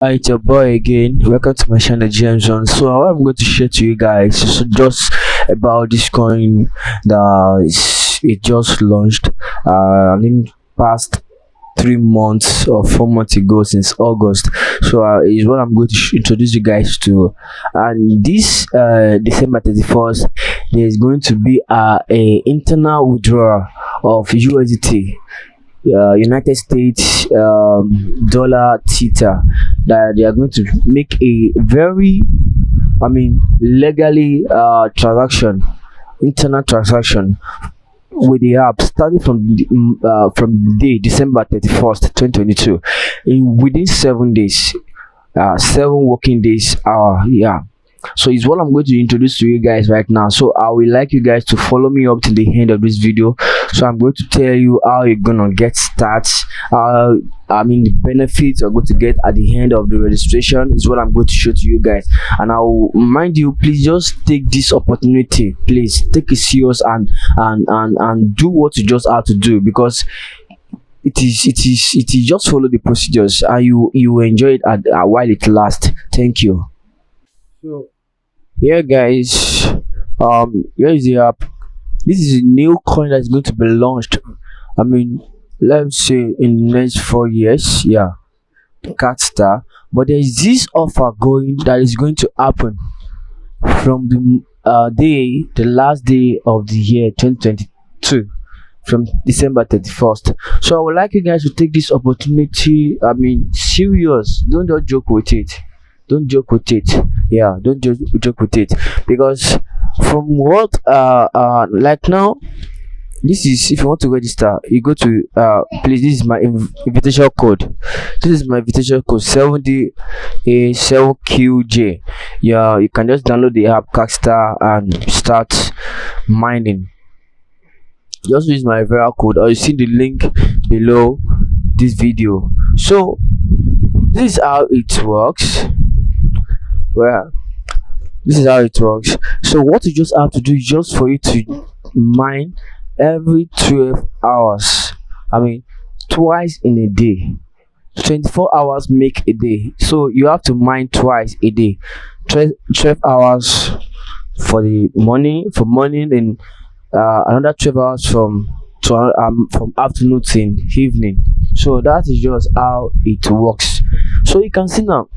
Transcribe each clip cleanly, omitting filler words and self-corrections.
Hi, it's your boy again. Welcome to my channel, James on. So, what I'm going to share to you guys is just about this coin that it just launched. I think past 3 months or 4 months ago, since August. So, is what I'm going to introduce you guys to. And this December 31st, there is going to be a internal withdrawal of USDT, United States dollar theta, that they are going to make a very, legally transaction, internal transaction with the app starting from the day December 31st, 2022, in within 7 days, 7 working days. Yeah, so it's what I'm going to introduce to you guys right now. So I would like you guys to follow me up to the end of this video. So I'm going to tell you how you're gonna get started, the benefits you're going to get at the end of the registration is what I'm going to show to you guys. And I'll mind you, please just take this opportunity, please take it serious, and do what you just have to do, because it is just follow the procedures and you will enjoy it while it lasts. Thank you. So here guys, here is the app. This is a new coin that's going to be launched, I mean let's say in the next 4 years. Yeah, Catstar. But there is this offer going that is going to happen from the last day of the year 2022, from December 31st. So I would like you guys to take this opportunity, serious. Don't just joke with it. Don't joke with it. Yeah, don't joke with it, because from what like now, this is, if you want to register, you go to please, this is my invitation code. This is my invitation code, 70A7QJ. Yeah, you can just download the app Catstar and start mining. Just use my referral code, or you see the link below this video. So this is how it works. Well, this is how it works. So what you just have to do is just for you to mine every 12 hours, twice in a day. 24 hours make a day, so you have to mine twice a day. 12 hours for the morning, and another 12 hours from afternoon to evening. So that is just how it works. So you can see now,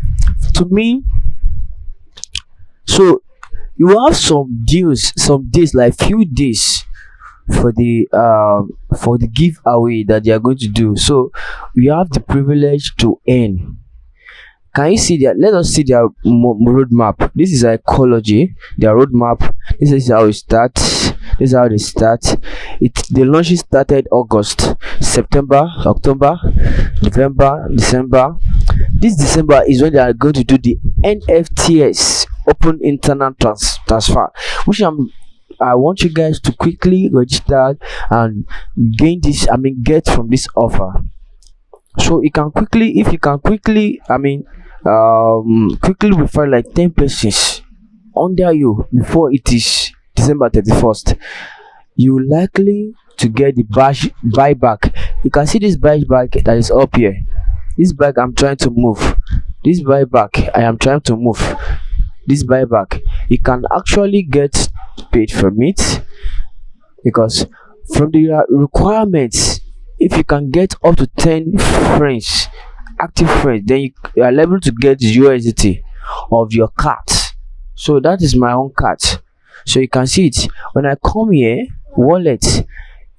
to me, so you have some deals, some days, like few days for the giveaway that they are going to do. So we have the privilege to earn. Can you see that? Let us see their roadmap. This is ecology, their roadmap. This is how it starts. This is how they start. The launching started August, September, October, November, December. This December is when they are going to do the NFTs, open internal transfer, which I want you guys to quickly register and gain this, get from this offer. So you can quickly, if you can quickly, quickly refer like 10 persons under you before it is December 31st, you likely to get the buyback. You can see this buyback that is up here. This bag I'm trying to move. This buyback I am trying to move. This buyback, you can actually get paid from it, because from the requirements, if you can get up to 10 friends, active friends, then you are able to get USDT of your cat. So that is my own cat. So you can see it when I come here, wallet.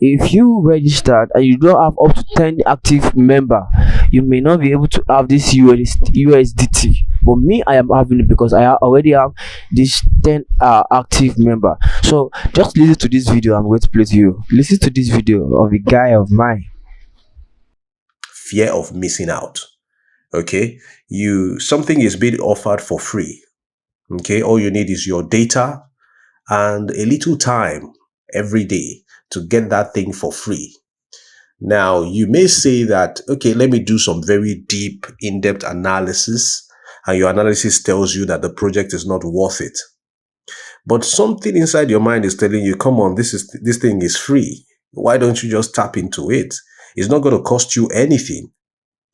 If you registered and you don't have up to 10 active member, you may not be able to have this USDT. But me, I am having it because I already have this 10 active member. So just listen to this video I'm going to play to you. Listen to this video of a guy of mine. Fear of missing out. Okay, something is being offered for free. Okay, all you need is your data and a little time every day to get that thing for free. Now, you may say that, okay, let me do some very deep, in-depth analysis, and your analysis tells you that the project is not worth it. But something inside your mind is telling you, come on, this thing is free. Why don't you just tap into it? It's not going to cost you anything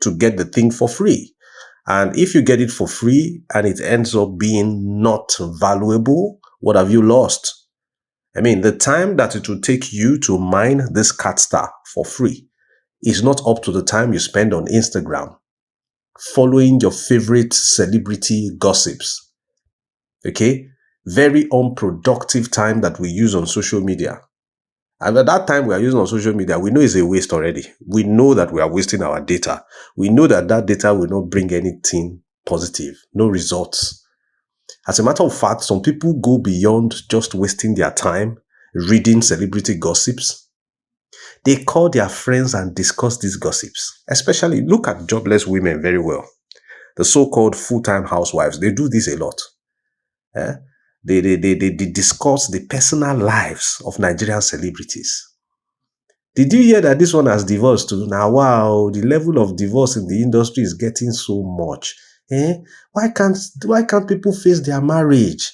to get the thing for free. And if you get it for free and it ends up being not valuable, what have you lost? I mean, the time that it will take you to mine this Catstar for free is not up to the time you spend on Instagram following your favorite celebrity gossips. Okay? Very unproductive time that we use on social media. And at that time we are using on social media, we know it's a waste already. We know that we are wasting our data. We know that that data will not bring anything positive, no results. As a matter of fact, some people go beyond just wasting their time reading celebrity gossips. They call their friends and discuss these gossips. Especially, look at jobless women very well. The so-called full-time housewives, they do this a lot. Eh? They discuss the personal lives of Nigerian celebrities. Did you hear that this one has divorced too? Now, wow, the level of divorce in the industry is getting so much. Why can't people face their marriage?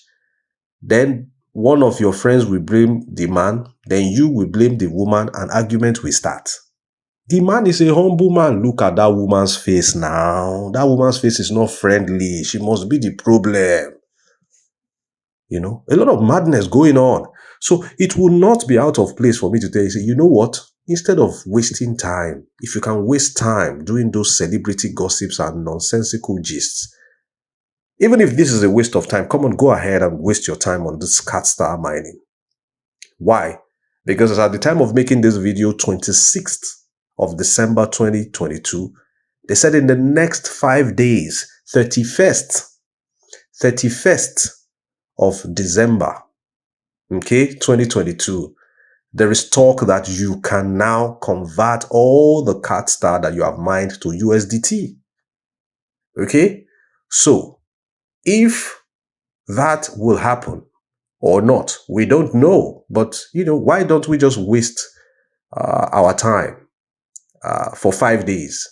Then one of your friends will blame the man, then you will blame the woman, and argument will start. The man is a humble man. Look at that woman's face now. That woman's face is not friendly. She must be the problem. You know, a lot of madness going on. So it will not be out of place for me to tell you, say, you know what? Instead of wasting time, if you can waste time doing those celebrity gossips and nonsensical gists, even if this is a waste of time, come on, go ahead and waste your time on this Catstar mining. Why? Because at the time of making this video, 26th of December 2022, they said in the next 5 days, 31st of December, okay, 2022, there is talk that you can now convert all the Catstar that you have mined to USDT. Okay? So, if that will happen or not, we don't know. But, you know, why don't we just waste our time for 5 days?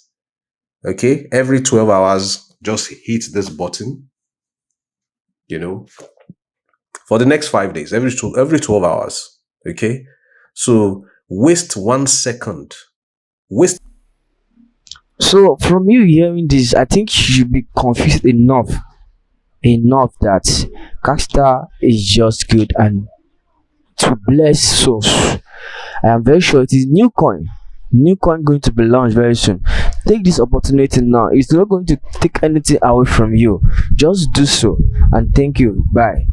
Okay? Every 12 hours, just hit this button, you know, for the next 5 days, every 12 hours. Okay? So waste 1 second. So from you hearing this, I think you should be confused enough that Catstar is just good and to bless souls. I am very sure it is new coin going to be launched very soon. Take this opportunity now. It's not going to take anything away from you. Just do so, and thank you. Bye.